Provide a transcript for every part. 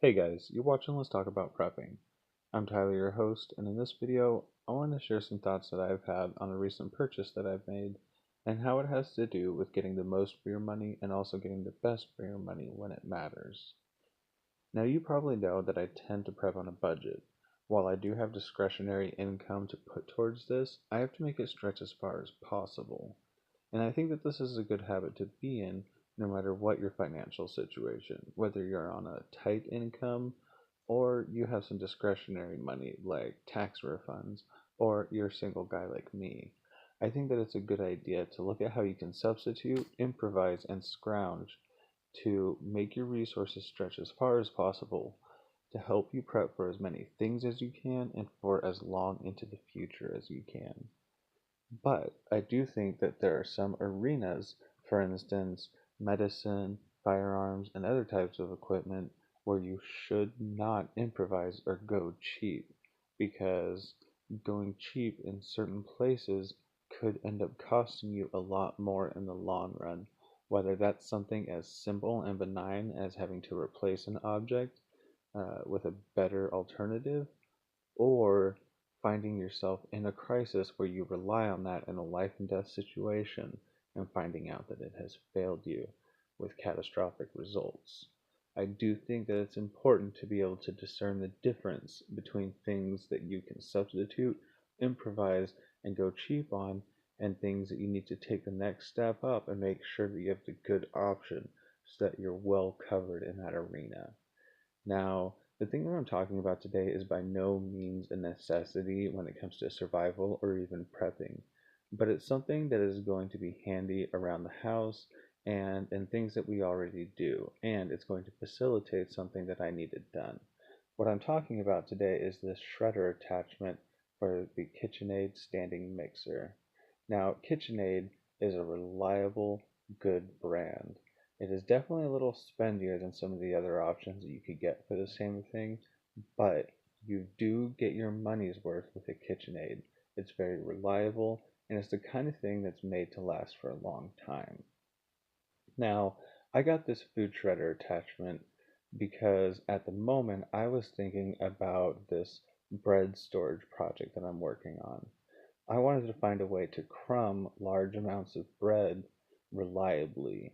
Hey guys, you're watching Let's Talk About Prepping. I'm Tyler, your host, and in this video, I want to share some thoughts that I've had on a recent purchase that I've made and how it has to do with getting the most for your money and also getting the best for your money when it matters. Now, you probably know that I tend to prep on a budget. While I do have discretionary income to put towards this, I have to make it stretch as far as possible. And I think that this is a good habit to be in no matter what your financial situation, whether you're on a tight income or you have some discretionary money like tax refunds, or you're a single guy like me. I think that it's a good idea to look at how you can substitute, improvise, and scrounge to make your resources stretch as far as possible to help you prep for as many things as you can and for as long into the future as you can. But I do think that there are some arenas, for instance, medicine, firearms, and other types of equipment, where you should not improvise or go cheap, because going cheap in certain places could end up costing you a lot more in the long run, whether that's something as simple and benign as having to replace an object with a better alternative, or finding yourself in a crisis where you rely on that in a life and death situation and finding out that it has failed you with catastrophic results. I do think that it's important to be able to discern the difference between things that you can substitute, improvise, and go cheap on, and things that you need to take the next step up and make sure that you have the good option so that you're well covered in that arena. Now, the thing that I'm talking about today is by no means a necessity when it comes to survival or even prepping, but it's something that is going to be handy around the house and in things that we already do, and it's going to facilitate something that I needed done. What I'm talking about today is this shredder attachment for the KitchenAid standing mixer. Now, KitchenAid is a reliable, good brand. It is definitely a little spendier than some of the other options that you could get for the same thing, but you do get your money's worth with a KitchenAid. It's very reliable, and it's the kind of thing that's made to last for a long time. Now, I got this food shredder attachment because at the moment I was thinking about this bread storage project that I'm working on. I wanted to find a way to crumb large amounts of bread reliably,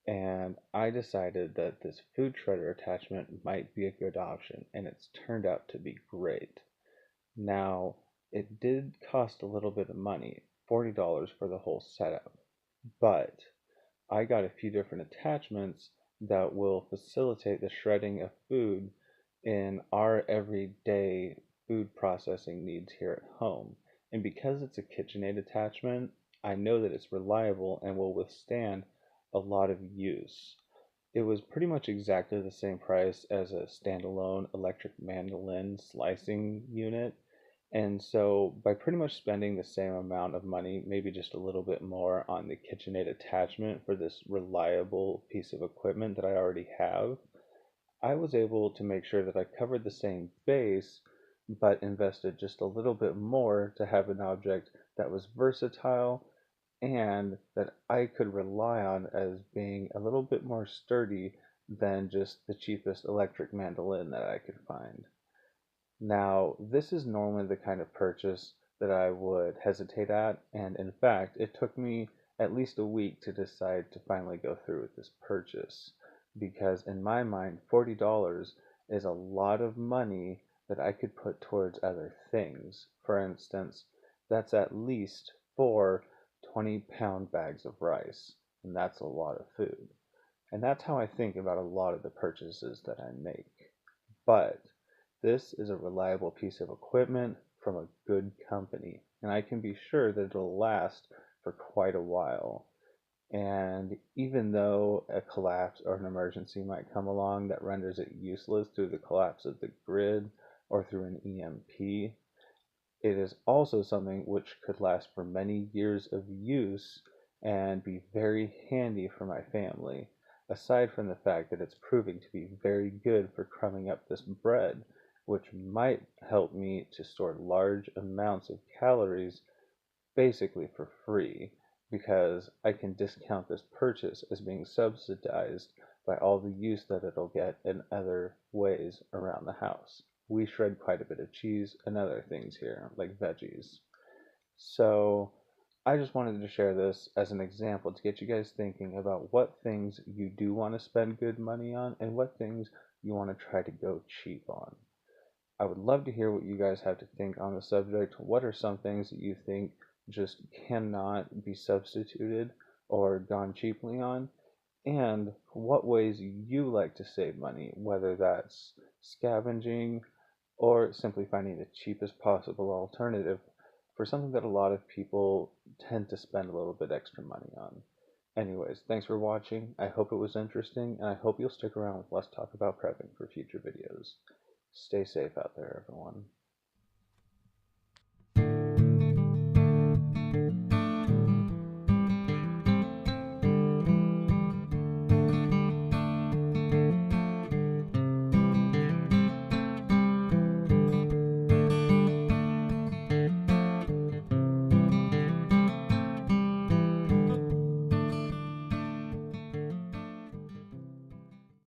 and I decided that this food shredder attachment might be a good option, and it's turned out to be great. Now, it did cost a little bit of money, $40 for the whole setup, but I got a few different attachments that will facilitate the shredding of food in our everyday food processing needs here at home. And because it's a KitchenAid attachment, I know that it's reliable and will withstand a lot of use. It was pretty much exactly the same price as a standalone electric mandolin slicing unit. And so, by pretty much spending the same amount of money, maybe just a little bit more on the KitchenAid attachment for this reliable piece of equipment that I already have, I was able to make sure that I covered the same base, but invested just a little bit more to have an object that was versatile and that I could rely on as being a little bit more sturdy than just the cheapest electric mandolin that I could find. Now, this is normally the kind of purchase that I would hesitate at, and in fact, it took me at least a week to decide to finally go through with this purchase, because in my mind, $40 is a lot of money that I could put towards other things. For instance, that's at least four 20-pound bags of rice, and that's a lot of food. And that's how I think about a lot of the purchases that I make. But this is a reliable piece of equipment from a good company, and I can be sure that it'll last for quite a while. And even though a collapse or an emergency might come along that renders it useless through the collapse of the grid or through an EMP, it is also something which could last for many years of use and be very handy for my family, aside from the fact that it's proving to be very good for crumbing up this bread, which might help me to store large amounts of calories basically for free, because I can discount this purchase as being subsidized by all the use that it'll get in other ways around the house. We shred quite a bit of cheese and other things here, like veggies. So I just wanted to share this as an example to get you guys thinking about what things you do want to spend good money on and what things you want to try to go cheap on. I would love to hear what you guys have to think on the subject. What are some things that you think just cannot be substituted or gone cheaply on? And what ways you like to save money, whether that's scavenging or simply finding the cheapest possible alternative for something that a lot of people tend to spend a little bit extra money on. Anyways, thanks for watching. I hope it was interesting, and I hope you'll stick around with Let's Talk About Prepping for future videos. Stay safe out there, everyone.